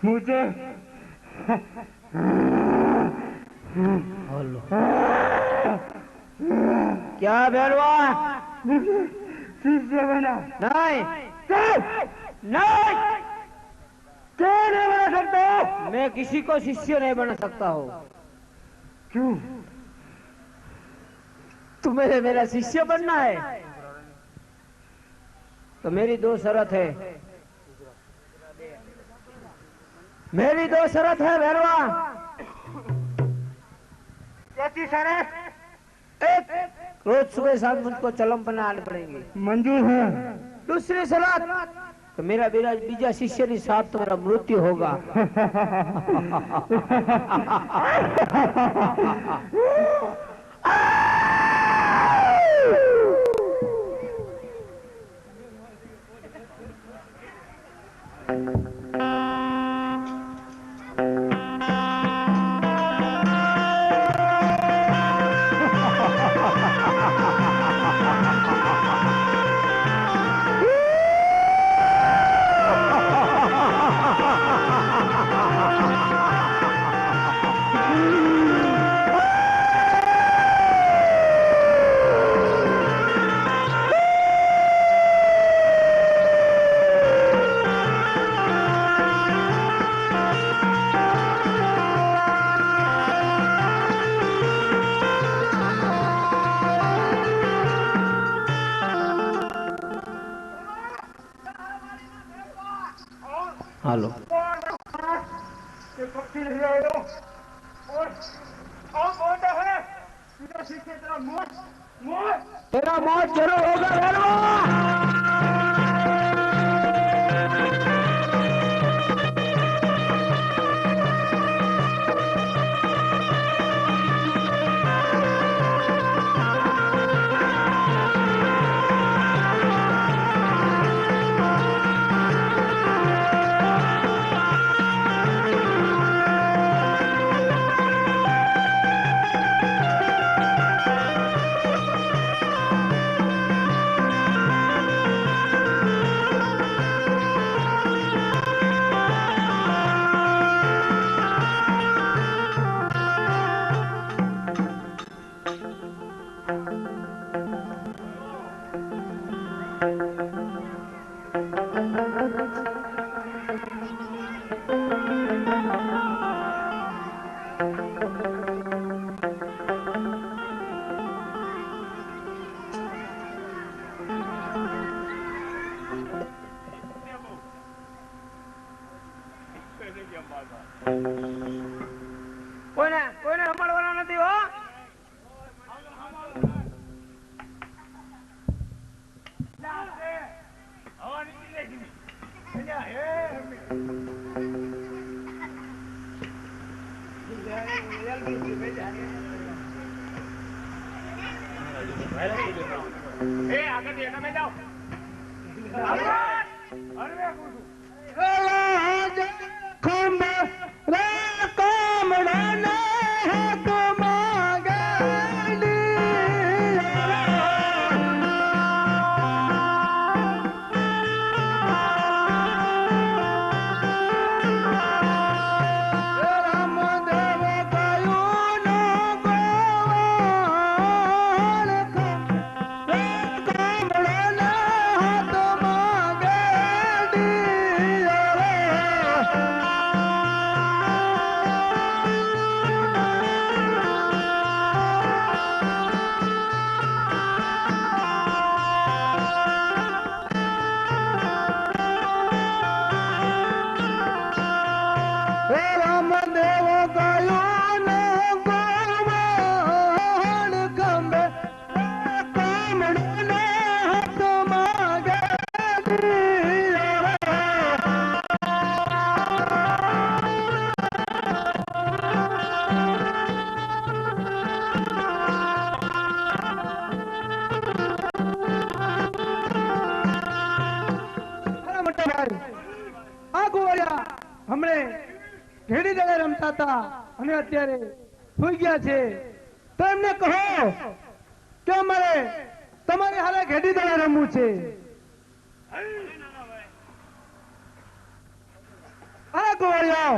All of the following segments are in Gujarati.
मुझे हेलो क्या बेलवा शिष्य बना नहीं नहीं क्यों नहीं बना सकता? मैं किसी को शिष्य नहीं बना सकता हूँ। क्यों? तुम्हें मेरा शिष्य बनना है तो मेरी दो शर्त है। मेरी दो शर्त है भैरवा। कैसी शर्त? एक, रोज सुबह शाम मुझको चलम बनाने पड़ेंगे। मंजूर है। दूसरी शर्त तो मेरा बीजा शिष्य के साथ तुम्हारा मृत्यु होगा। हेलो तेरा मौत जरूर होगा भैरवा। કોઈને સંભાળવાના નથી હો. રમતા હતા અને અત્યારે સુઈ ગયા છે, તો એમને કહો કે અમારે તમારી હારે ઘેડી દળે રમવું છે. અરે ગોળિયાઓ,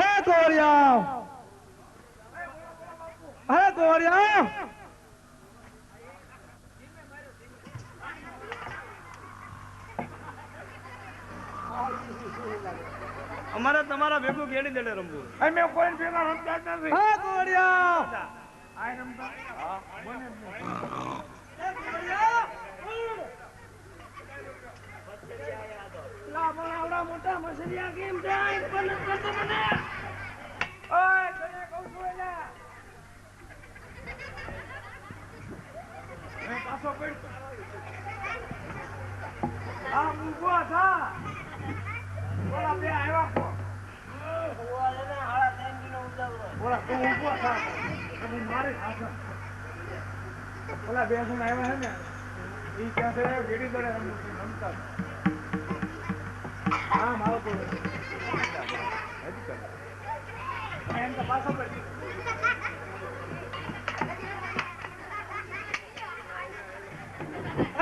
અરે ગોળિયાઓ, અરે ગોળિયાઓ, અમારે તમારા ભેગું ઘેડી દડે રમવું. અમે કોઈ ભેગા રમતા જ નથી. અરે ગોળિયાઓ, મોટા મસરિયા કેમ જાય પણ કરતો મને. ઓય તને કહું છું એલા, એ પાછો પડ. આ ઊભો થા. ઓલા બે આવ્યા કો. ઓલા તું ઊભો થા. તમે મારી ખાસા. ઓલા બે જણ આવ્યા છે ને, ઈ ક્યાં છે ઘેડી દડે રમતા. હા મારો તો એમ તો પાછો પડ.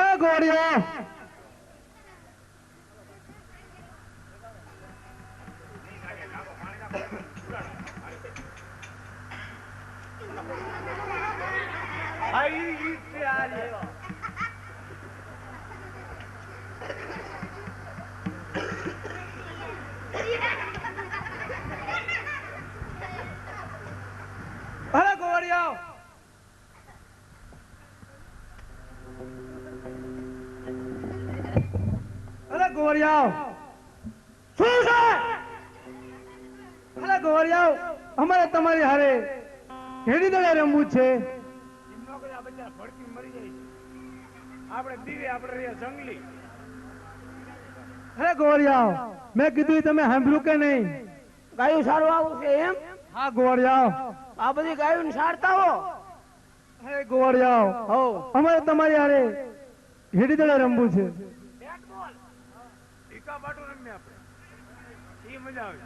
એ ગોળિયો, અરે ગોળિયો, અરે ગોળિયો, શું છે? અરે ગોળિયો, અમારે તમારી હારે ઘેડી દળે રમવું છે. આપણે દીવે આપણે રહ્યા જંગલી. અરે ગોળિયો, મેં કીધું તમે સાંભળ્યું કે નહીં? ગાયું સારું આવું છે એમ? હા ગોળિયો, આ બધી ગાયું સારતા હો. અરે ગોળિયો, હો અમારે તમારી હારે ઘેડી દળે રમવું છે. ટીકા બાટુ રમીએ આપણે. ઈ મજા આવે.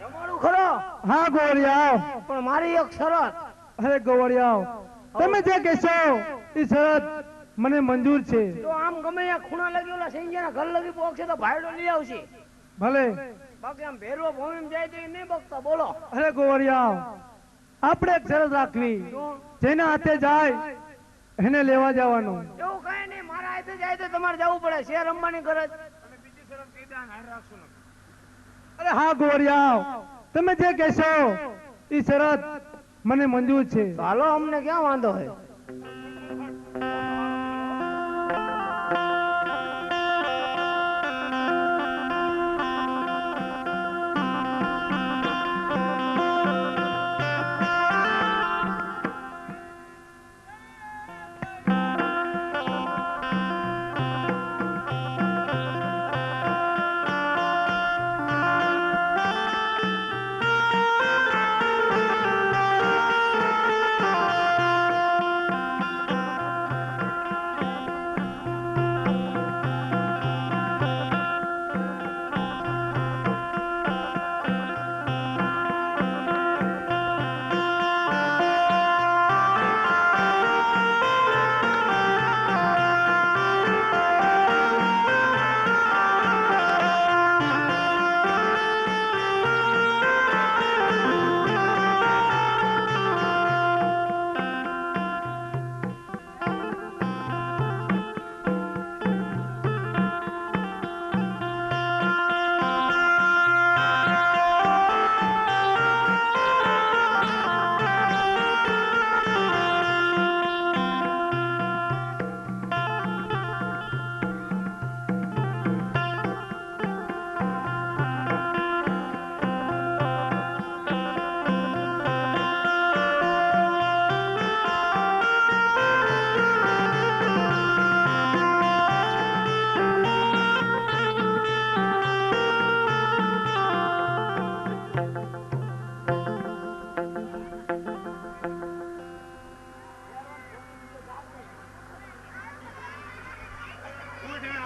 જમાડું ખરો હા ગોળિયો, પણ મારી એક શરત. અરે ગોળિયો, તમે જે કહેશો એ શરત મને મંજૂર છે. તો આમ ગમે ત્યાં ખૂણા લગી ઓલા સિંજાના ઘર લગી બોક છે તો ભાઈડો લઈ આવશે. ભલે. બાકી આમ ભેરવો ભૂમિ જાય તો એ નહીં બકતા. બોલો. અરે ગોળિયો, આપણે એક શરત રાખવી, જેના હાથે જાય એને લેવા જવાનું. એવું કઈ નહીં, મારા હાથે જાય તો તમારે જવું પડે. શેર રમવાની ગરજ. અને બીજી શરમ કહી દે, હાર રાખશું ને. અરે હા ગોળિયો, તમે જે કહેશો એ શરત મને મંજૂર છે. હાલો, અમને ક્યાં વાંધો હોય.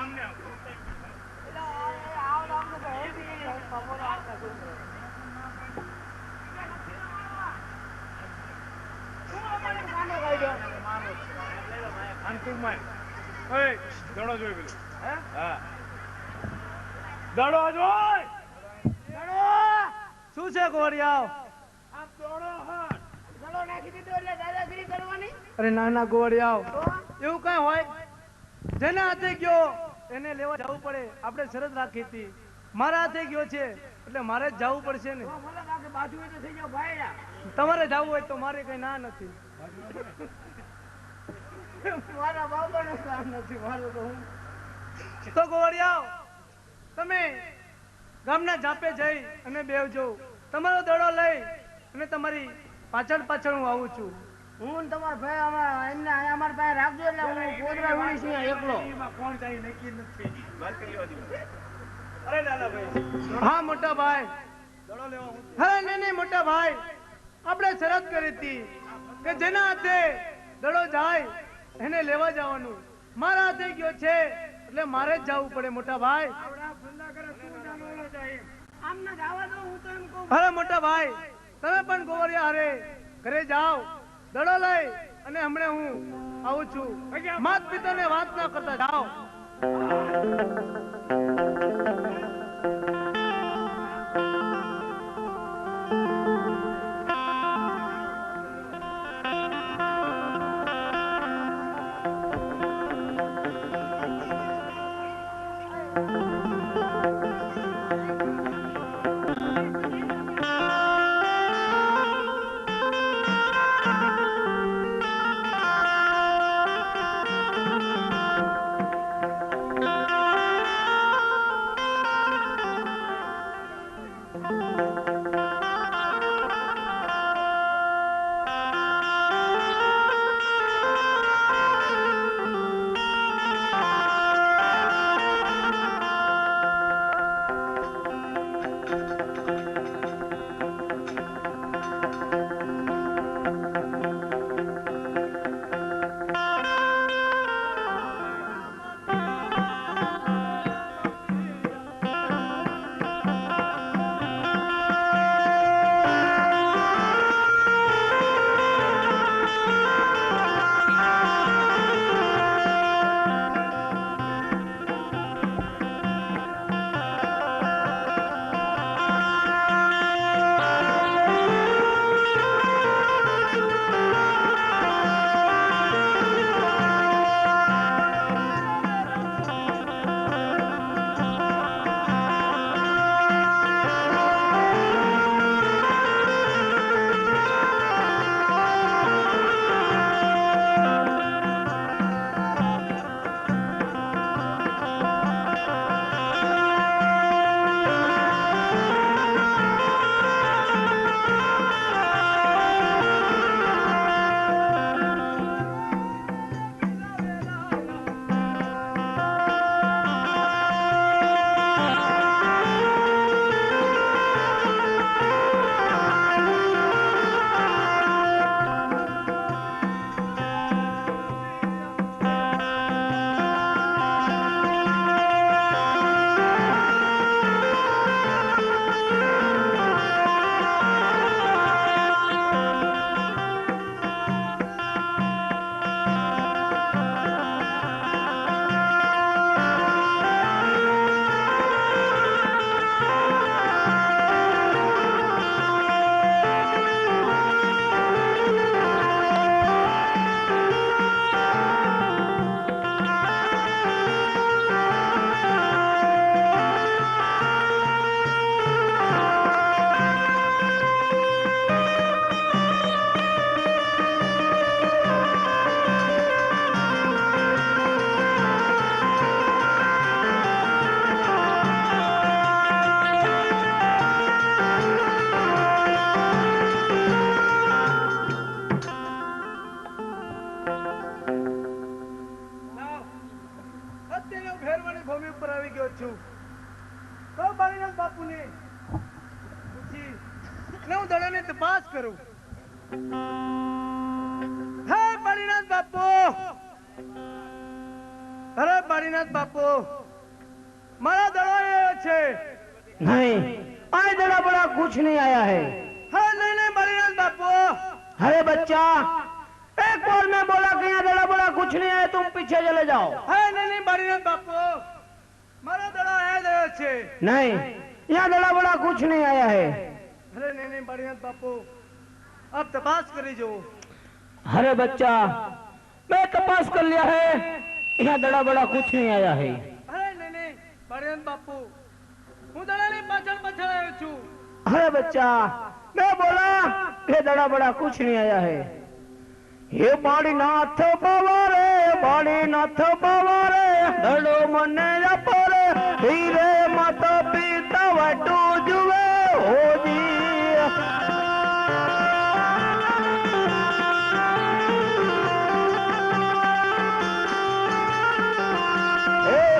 અમને એટલે આવ નામ તો હેવી બપોરે 8 વાગે ટૂંકમાં ઓય દડો જોઈ પેલું હે હા દડો જોઈ દડો શું છે ગોવરિયાઓ? આ દડો હાથ દડો નાખી દીધો એટલે દાદાગીરી કરવાની અરે નાના ગોવરિયાઓ, તો એવું કઈ હોય? જેના હાથે ગયો એને લેવા જવું પડે. આપણે શરત રાખી હતી, મારા હાથે ગયો છે એટલે મારે જ જવું પડશે ને. તો મને કાકે બાજુ હોય તો થઈ જાવ ભાઈડા તમારે જવું હોય તો મારે કઈ ના નથી. મારા બાબાનો કામ નથી મારું તો હું તો ગોવરિયાઓ, તમે ગામના જાપે જઈ અને બેવજો. તમારો દડો લઈ અને તમારી પાછળ પાછળ હું આવું છું. હું ને તમારા ભાઈ એમને અહીંયા અમારી પાસે રાખજો એટલે હું ગોદરા વીણીશ અહીંયા એકલો એમાં કોણ જાય નક્કી નથી વાત કરી લેવા દીધું અરે નાના ભાઈ હા મોટા ભાઈ. દડો લેવા હું હા નહીં મોટા ભાઈ, આપણે શરત કરી હતી કે જેના હાથે દડો જાય એને લેવા જવાનું. મારા હાથે ગયો છે એટલે મારે જ જવું પડે મોટા ભાઈ. આવડા ધંધા કરે તું જાણવાનો જાય આમ ના જવા દો હું તો એમ કહું અરે મોટા ભાઈ, તમે પણ ગોવરિયા હારે ઘરે જાઓ, દડો લઈ અને હમણાં હું આવું છું. માત પિતાને વાત ના કરતા જાઓ. છું. કહો બાળીનાથ બાપુને પૂછી ને હું દડાને તપાસ કરું. હે બાળીનાથ બાપુ, અરે બાળીનાથ બાપુ, મારા દડો આવ્યો છે. नहीं आए दड़ा बड़ा कुछ नहीं आया है. हाँ नहीं बालीनाथ बापू, अरे बच्चा, एक बार मैं बोला कि यहाँ दड़ा बड़ा कुछ कुछ नहीं आया, तुम पीछे चले जाओ। है नहीं बारीनाथ बापू, मारा दड़ा आया गयो छे। नहीं, यहाँ दड़ा बड़ा कुछ नहीं आया है। अरे नहीं बारीनाथ बापू, अब तपास करी जो। अरे बच्चा, मैं तपास कर लिया है, यहाँ दड़ा बड़ा कुछ नहीं आया है। अरे नहीं बारीनाथ बापू, હું દડાની પાછળ આવ્યો છું। अरे बच्चा, मैं बोला ये दड़ा बड़ा कुछ नहीं आया है। ये बाड़ी नाथ बाबा रे, बाड़ी नाथ बाबा रे, दड़ो मने जपरे, धीरे माता पिता वटू जुवे हो जी।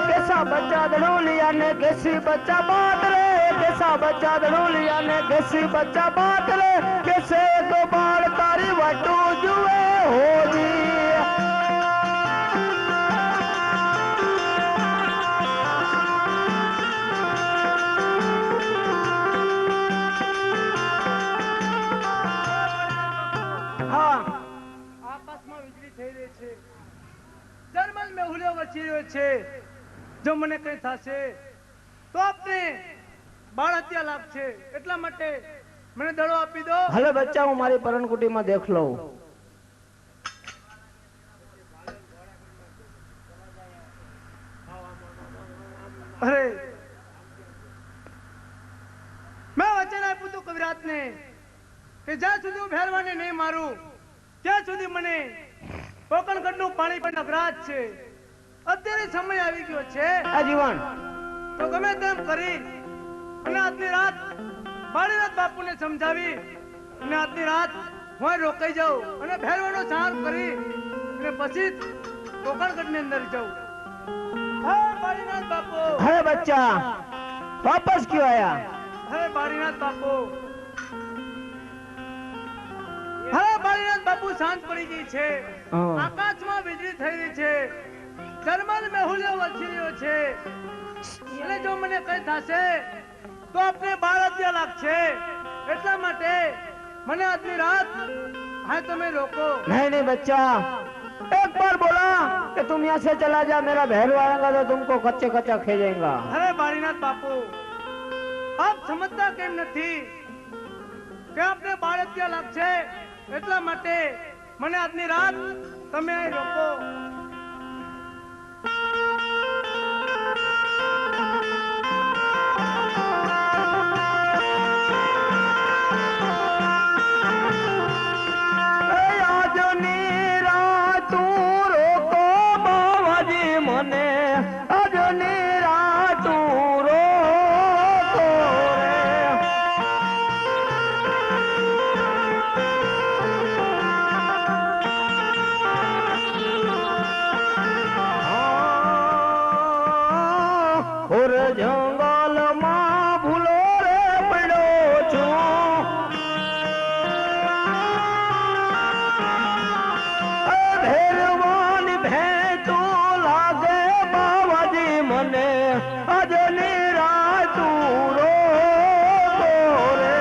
कैसा बच्चा दड़ोलिया ने कैसी बच्चा बात रे, कैसा बच्चा दड़ोलिया ने कैसी बच्चा बात रे, कैसे तो बाल तारी वटू जुए हो जी। हाँ, આકાશમાં વીજળી થઈ રહી છે, જર્મન મેહુલ્યો વચી રહ્યો છે। જો મને કઈ થશે તો આપને બાળ હત્યા લાગશે, એટલા માટે મને દડો આપી દો। भले बच्चा हूँ मारी परनकुटी में देख लो। અરે મેં વચન આપ્યું તું કવિરાજ ને કે જ્યાં સુધી હું ભેરવાને નહીં મારું ત્યાં સુધી મને કોકણગઢનું પાણી પણ નગરાજ છે। અત્યારે સમય આવી ગયો છે आजीवन તો ગમે તેમ કરી અને આજની રાત બાળીનાથ બાપુને સમજાવી અને આજની રાત હું રોકાઈ જાઉં અને ભેરવાનો સાર કરી અને પછી કોકણગઢની અંદર જાઉં। હે બાળીનાથ બાપુ, अरे बच्चा, वापस क्यों आया? હે બાળીનાથ બાપુ, હે બાળીનાથ બાપુ, સાંજ પડી ગઈ છે, હા। આકાશમાં વીજળી થઈ રહી છે, જર્મન મેહુલ્યો વરસી રહ્યો છે, એટલે જો મને કઈ થશે તો આપને બાળ હત્યા લાગશે, એટલા માટે મને આજની રાત હા તમે રોકો। नहीं नहीं बच्चा, एक बार बोला कि तुम यहाँ से चला जा, मेरा भैरू आएगा तो तुमको कच्चे कच्चा खेजेगा। અરે બાળીનાથ બાપુ, આપ સમજતા કેમ નથી કે આપને બાળ હત્યા લાગશે, એટલા માટે મને આજની રાત તમે અહીં રોકો। जंगल मां भूलो रे पड़ो छू, भेरवान भेटू लागे बाबाजी मने अजनी रातू रो रे।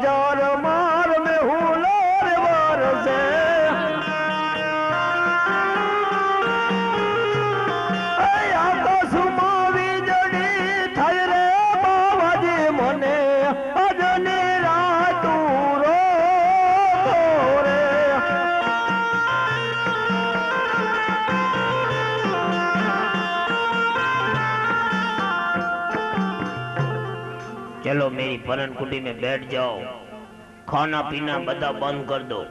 जर मार में हुलोर बरसे, आकाशમાં વીજળી થઈ રે બાબાજી મને અજની રાતું રો રે। चलो मेरी परन कुटी में बैठ जाओ, खाना पीना बदा बंद कर दो।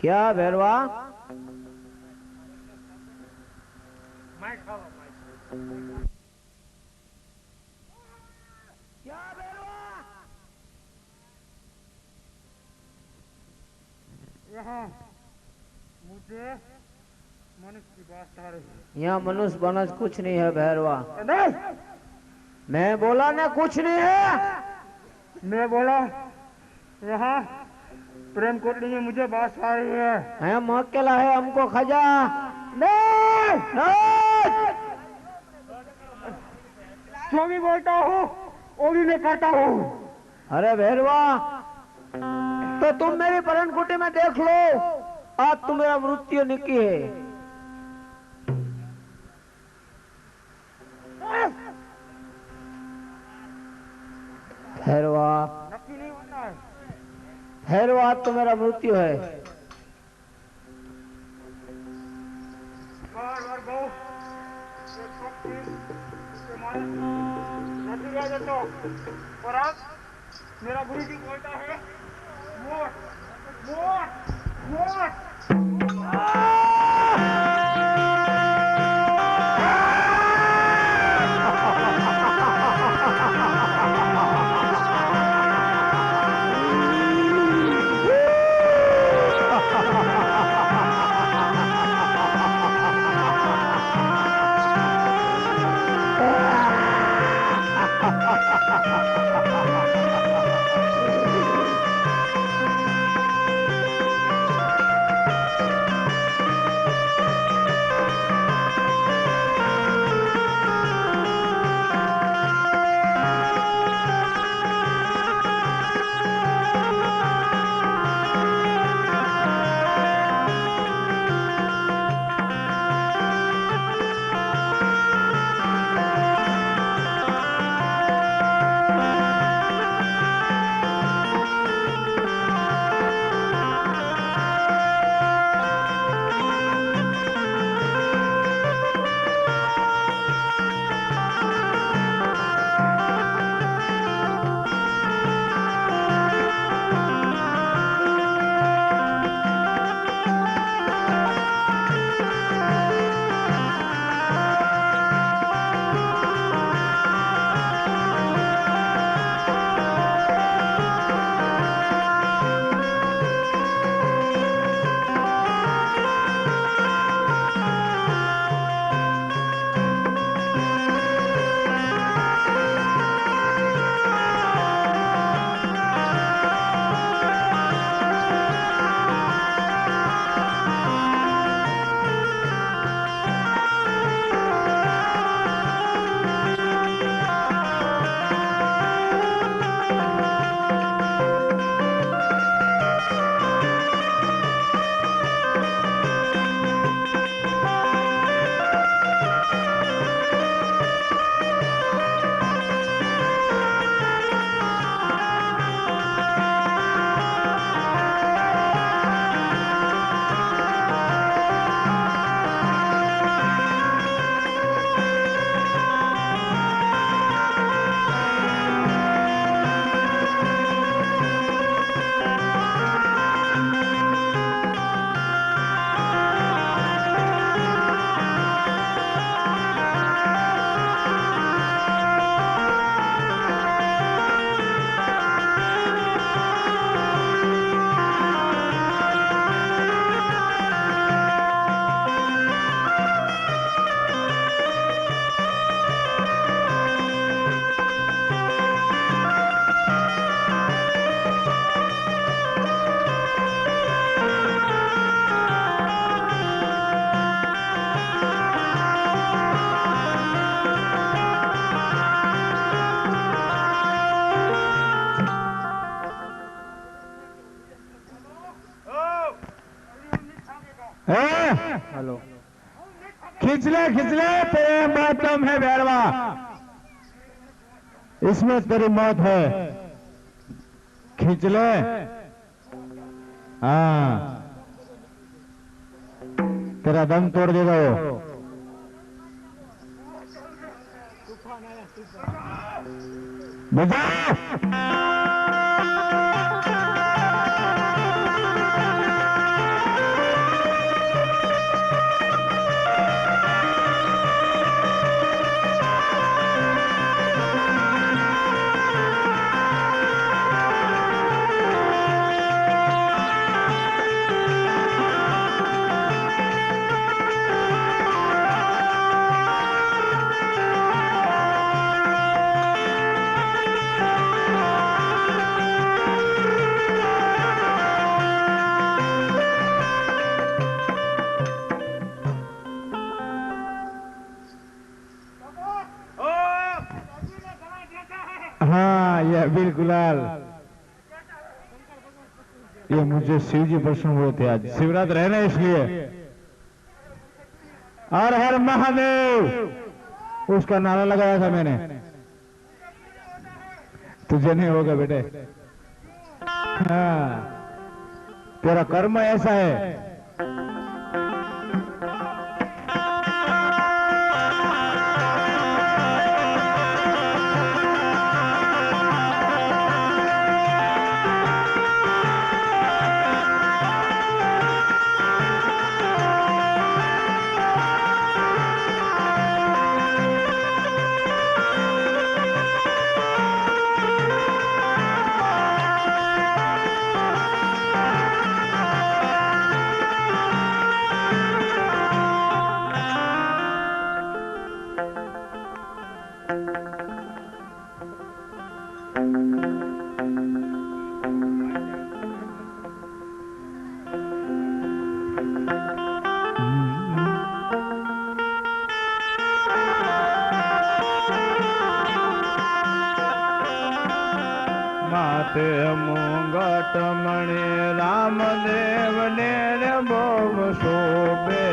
क्या भैरवा? मैं खा लो मैं क्या भैरवा? यहाँ मुझे मनुष्य की बात आ रही है। यहाँ मनुष्य बनस कुछ नहीं है भैरवा। नहीं मैं बोला ना कुछ नहीं है। मैं बोला यहाँ प्रेम कोटली में मुझे बात आ रही है। हम अकेला है, हमको खजा नहीं नहीं। जो भी बोलता हूँ वो भी मैं करता हूँ। अरे भैरवा, तो तुम मेरी परण कुटी में देख लो, आज तुम्हारा मृत्यु निकी है। भैरवा, नक्की नहीं होता है। भैरवा, आज तो मेरा मृत्यु है। बार बार गो एक पक्षी उसके मारे नदी जा देता और अब मेरा गुरु जी बोलता है मोट मोट मोट खिंचले तेरे बातों में बैरवा, इसमें तेरी मौत है। खींच ले। हाँ, तेरा दम तोड़ देगा वो। बजा। हाँ, यह बिल्कुल। ये मुझे शिव जी प्रसन्न हुए थे। आज शिवरात्रि है ना, इसलिए। हर हर महादेव उसका नारा लगाया था मैंने। तुझे नहीं होगा बेटे। हाँ, तेरा कर्म ऐसा है। माते मुंगट मणि रामदेव ने बहु शोभे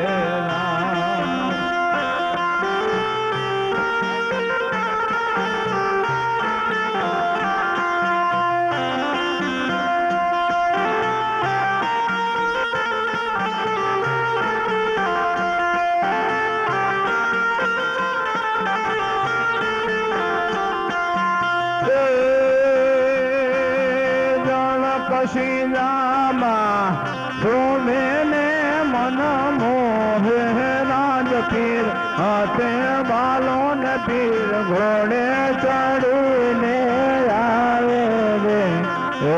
सीरामा सोमे ने मन मोहे राज पीर हाथे बालों ने पीर घोड़े चढ़ने आवे रे हो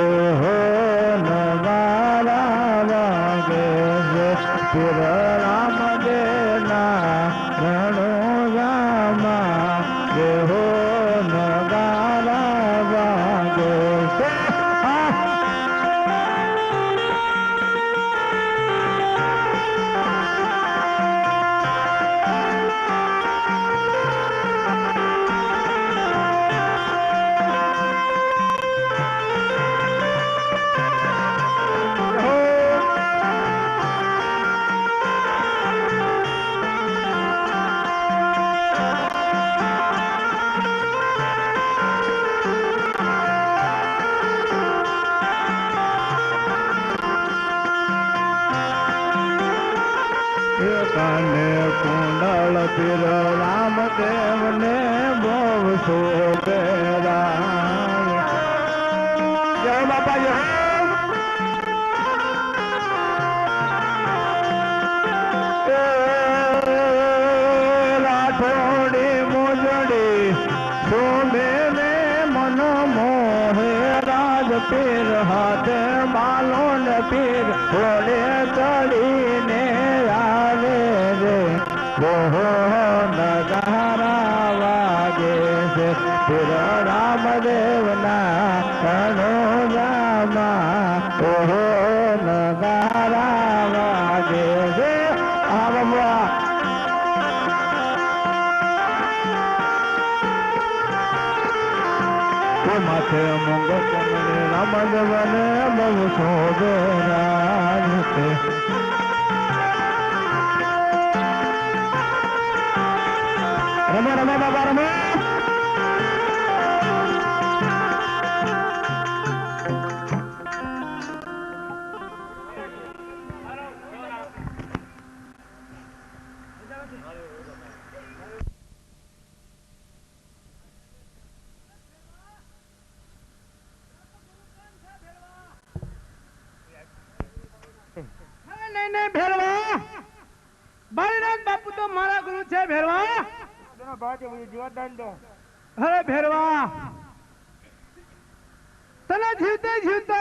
नगारा वागे रे पीर राम देना रणो रामा रे हो नगारा वागे काने कुंडल पीर रामदेव ने बहु शोभे राम। जय बाबा राठौड़ी मुजड़ी शोभे ने मन मोहे राज पीर हाथे बालों ने पीर घोड़े चढ़ी ने वो नगारा वागे से फिर रामदेव ना करो रामा ओ नगारा वागे से आवा माथे मुंगट मणि रामदेव ने बहु शोभे राज રમે બાબા રમે નહીં નહીં ભેરવા બાળીનાથ બાપુ તો મારા ગુરુ છે ભેરવા તેનો ભાવ છે બધું જીવતદાન દો. અરે ભેરવા તને જીવતે જીવતે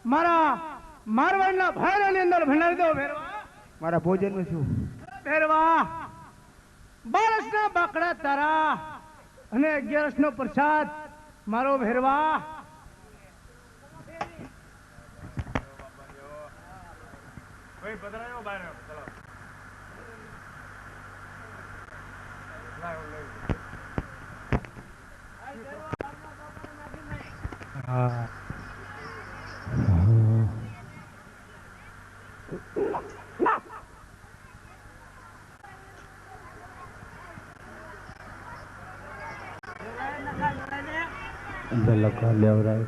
મારા મારવાડના ભાઈની અંદર ભણાવી દો ભેરવા મારા ભોજન નું શું? ભેરવા 12 બાકડા તારા અને 11 નો પ્રસાદ મારો ભેરવા ભાઈ પધરાયો બહાર ચલો હા અંદર લખા લેવરાય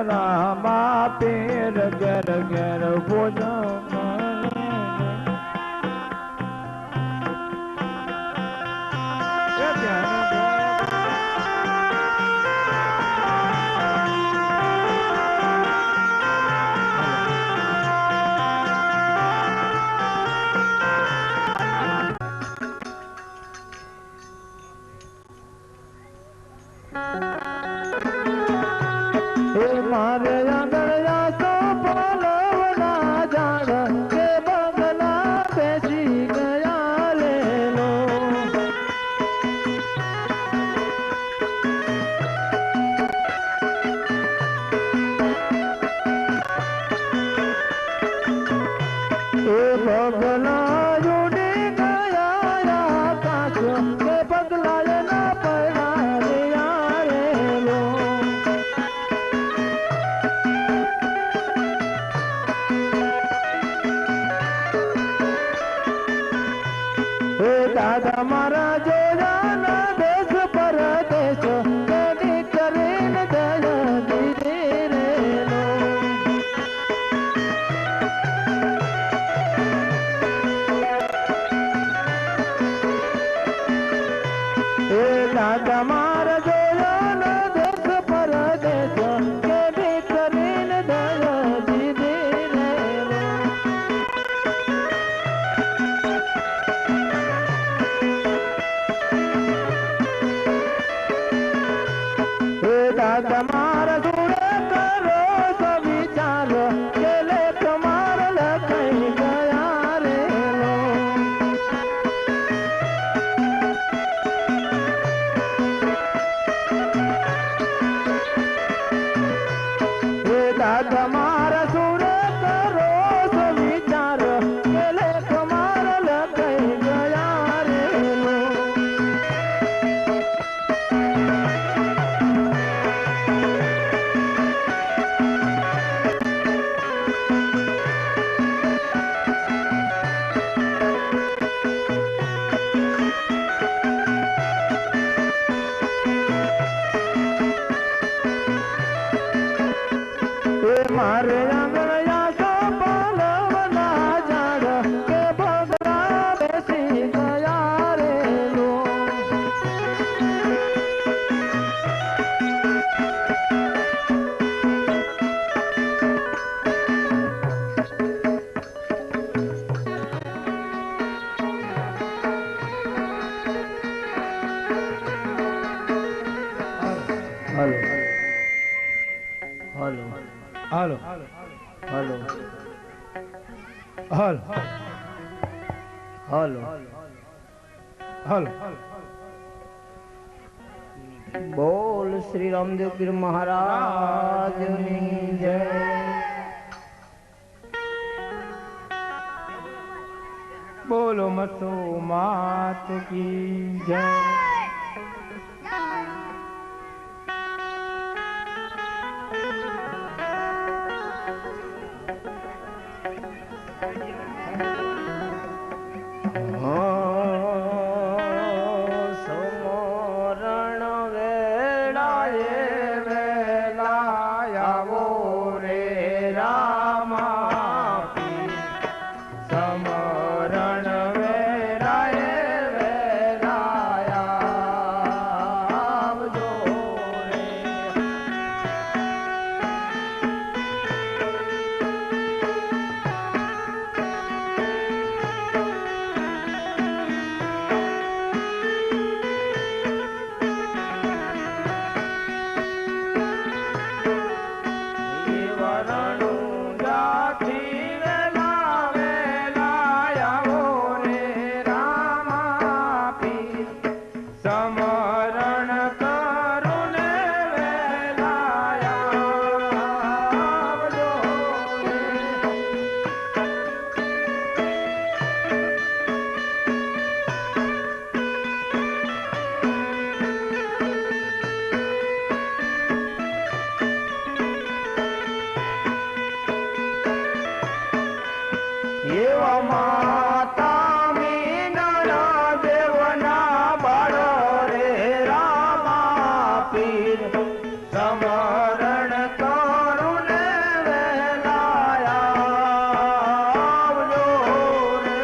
રામા પેર ઘર ઘર મારે આંગણિયા તો બોલવના જાણ કે બંગલા બેસી ગયા લેલો એ બંગલા ઉડી ગયા આકાશ કે પગલા ના પડ્યા રેલો દાદા મારા જોયા દેશ પરદેશ કદી કરીને દયા દીધી રેલો એ દાદા મારા જોયા દેશ પરદેશ કદી કરીને દયા દીધી રેલો તમારા જોડે કરો તો વિચાર કે લે તમારા લખાઈ ગયા રેલો તમારા જોડે કરો તો વિચાર કે લે તમારા લખાઈ ગયા રેલો મારે આંગણિયા તો બોલવના જાણ કે બંગલા બેસી ગયા રેલો હાલો હાલો હાલો હાલો હાલો હાલો બોલ શ્રી રામદેવ પીર મહારાજની જય બોલો મસ્તો માત કી જય. સમરણ વેળાએ વેલા આવો રે રામા પીર. સમરણ વેળાએ વેલા આવજો રે. વરણું જાથી વેલા વેલા આવો રે રામા પીર. સમરણ કરું ને વેલા આવજો રે. એવા માતા મીનાના દેવના બાળો રે રામા પીર. સમરણ કરું ને વેલા આવજો રે.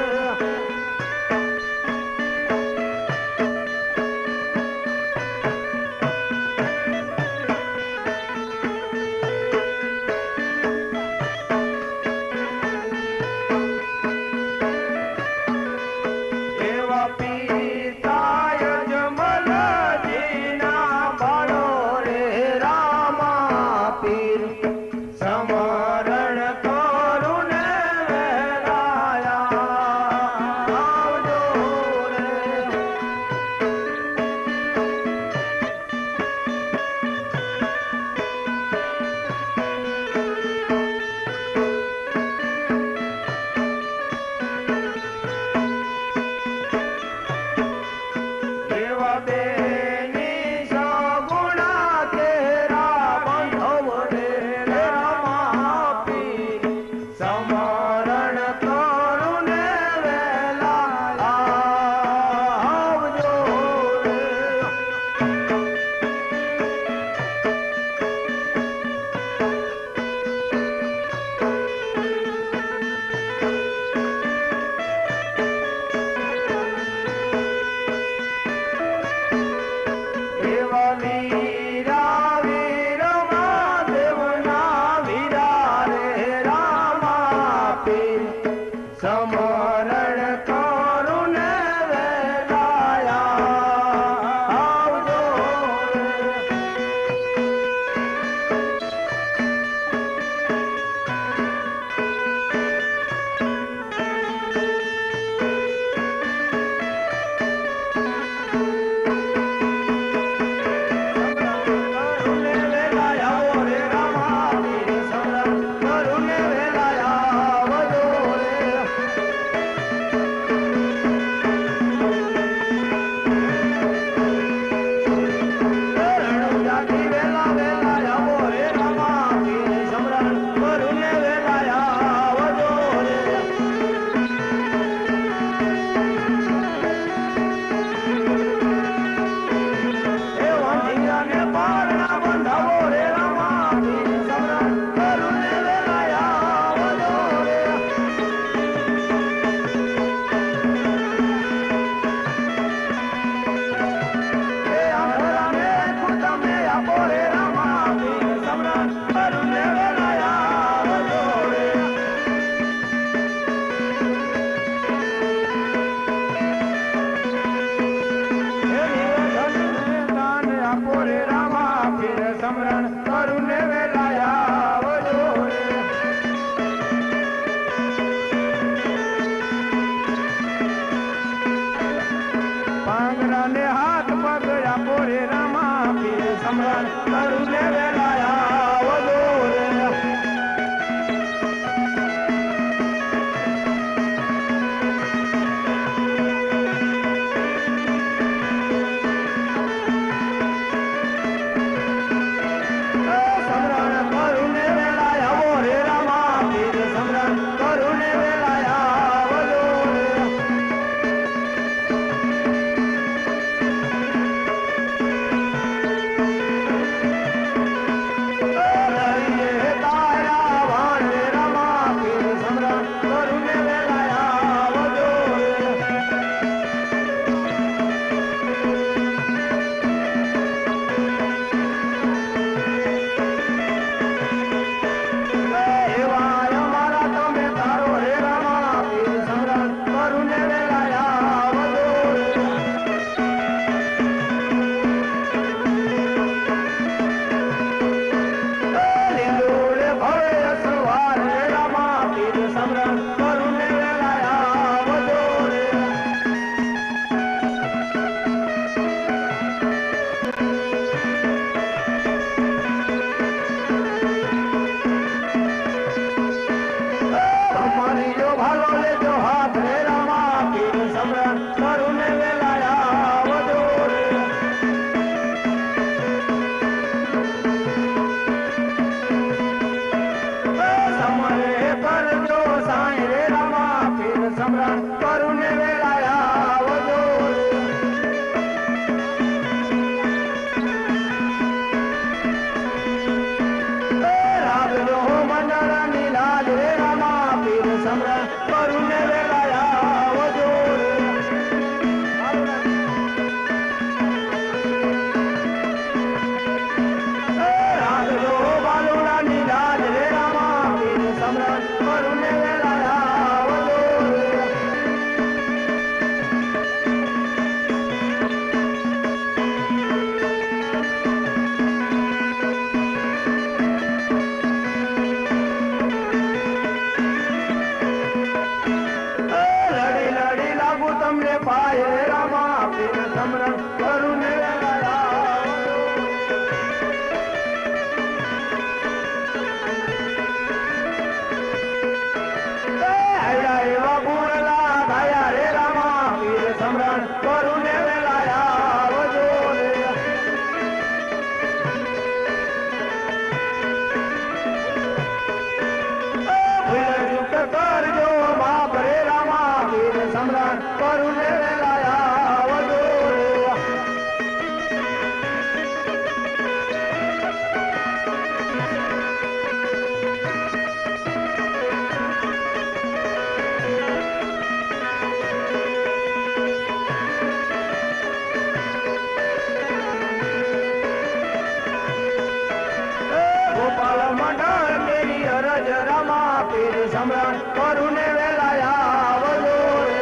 રામા પીર સમરણ કરું ને વેલાયા આવજો રે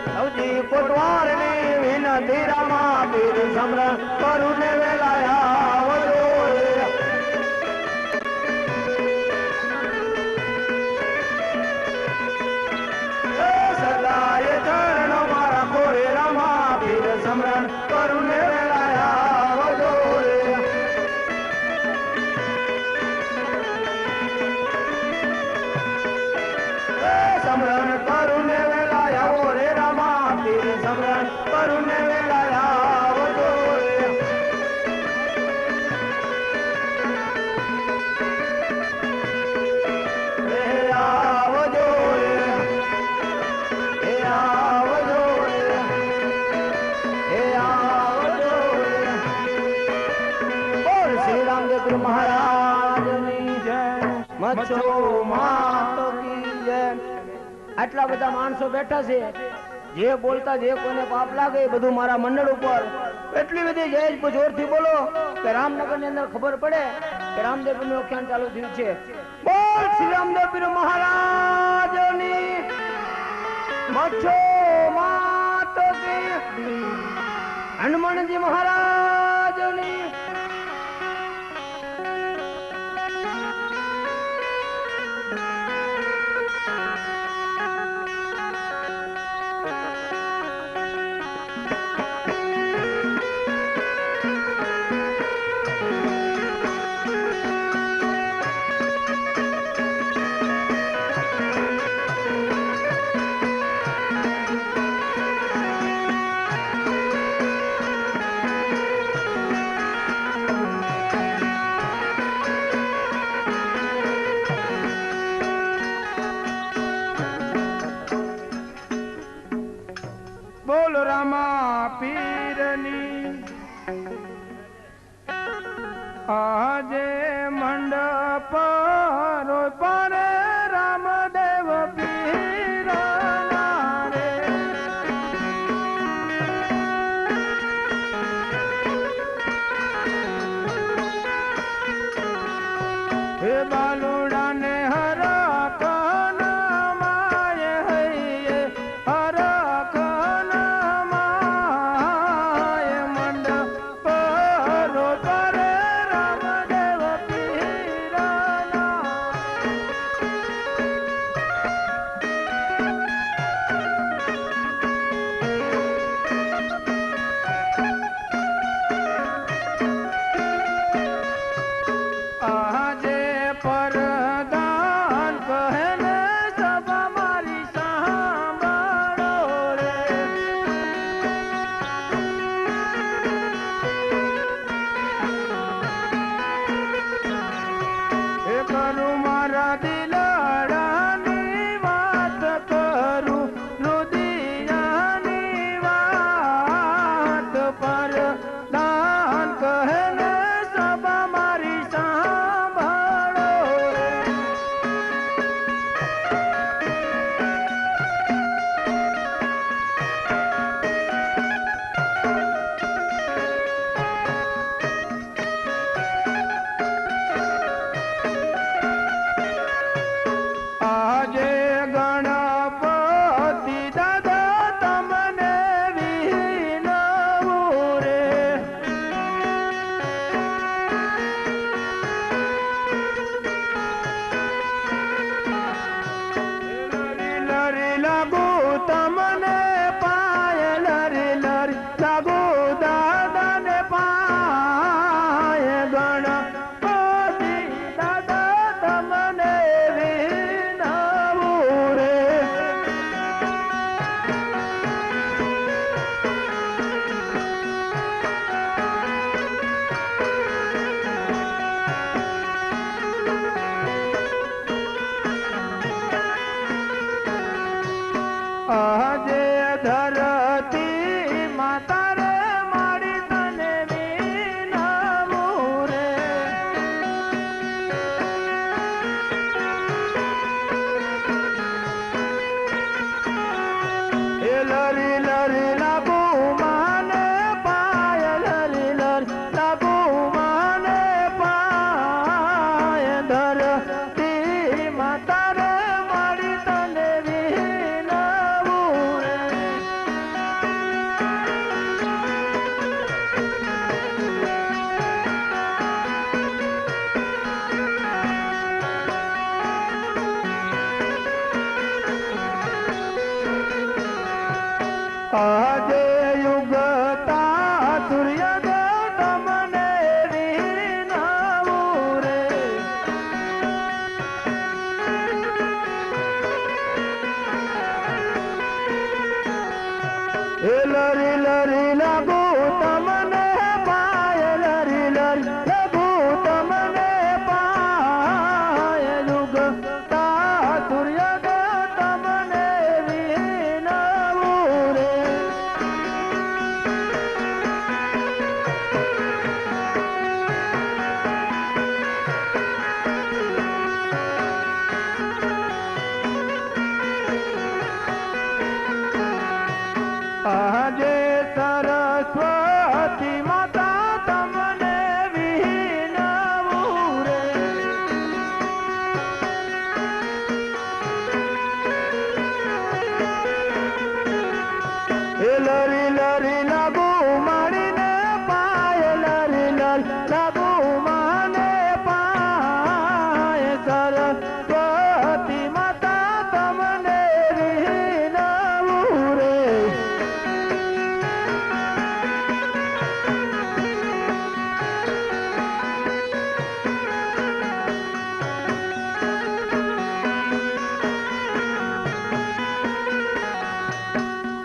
સૌજી કોટવાર ની વિનતી રામા પીર સમરણ કરું ને વેલાયા આવજો રે સદાય ચરણ મારા કોરે રામા પીર સમરણ કરું ને વેલાયા આવજો રે સમરણ કરું ને વેલાયા આવો રે રામા પીર સમરણ કરું ને વેલાયા આવજો રે હે આવજો રે હે આવજો રે હે આવજો રે બોલ શ્રી રામદેવ મહારાજની જય મચ્છો માત કી જય આટલા બધા માણસો બેઠા છે જે બોલતા જે કોઈને પાપ લાગે એ બધું મારા મંડળ ઉપર એટલી બધી જય જોરથી બોલો કે રામનગર ની અંદર ખબર પડે કે રામદેવ નું વ્યાખ્યાન ચાલુ થયું છે બોલ શ્રી રામદેવ પીર મહારાજની મચ્છો માત કી હનુમાનજી મહારાજની બોલ રામા પીરની આજે મંડપ પર રામદેવ પીર રે હે બાલુડા ને હરા કન માય હૈયે હરા કન માય મંડપ પર રામદેવ પીર લાગુ મને પાય સરસ્વતી માતા તમને રીનાવું રે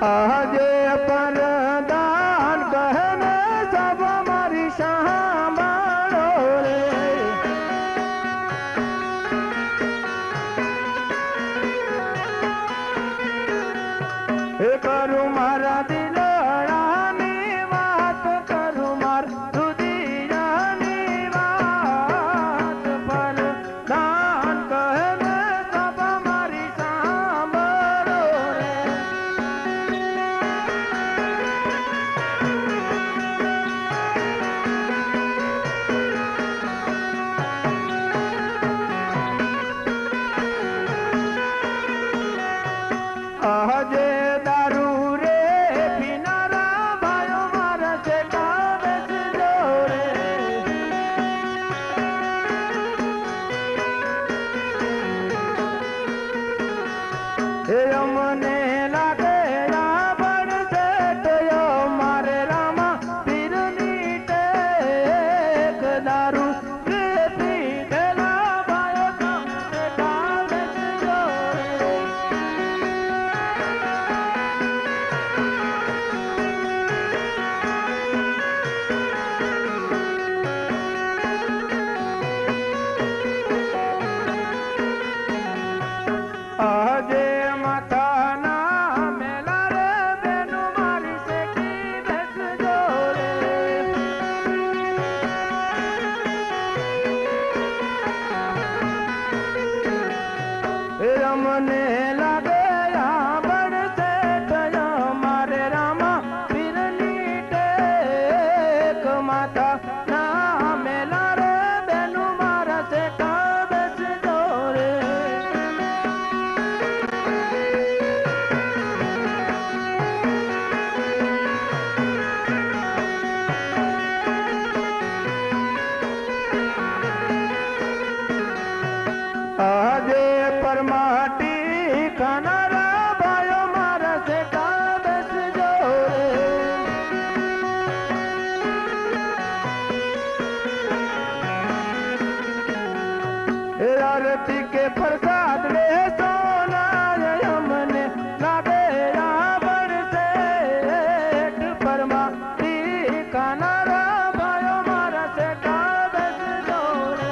આજે પરદાન કહને સબ મારી સાંભળો રે એ કરું મારા દિલડાની વાત કરું મારા રુદિયાની વાત પરદાન કહને સબ મારી સાંભળો રે આજે દારૂ રે પીનારા ભાઈઓ મારા ચેટા બેસજો રે એ અમને લાગે આ બળશે તયો મારે રામા પીરની ટેક દારૂ રે પીધેલા ભાઈઓ તમે ચેટા બેસજો રે આજે માથાના મેલા રે બેનું મારી શેકી બેસજો રે એ અમને લાગે આ બળશે તયો મારે રામા પીરની ટેક માતા ના મેલા રે બેનું મારા શેકા બેસજો રે આજે પરમાટી ખાનારા ભાઈઓ મારા શેકા બેસજો રે એ આરતી કે પ્રસાદ લે સોના અમને લાગે આ બળશે પરમાટી ખાનારા ભાઈઓ મારા શેકા બેસજો રે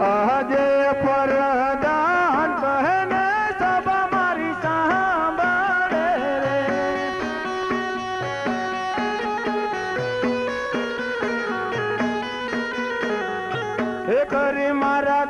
આજે પરદાન કહને સબ મારી સાંભળે રે એ કરી મારા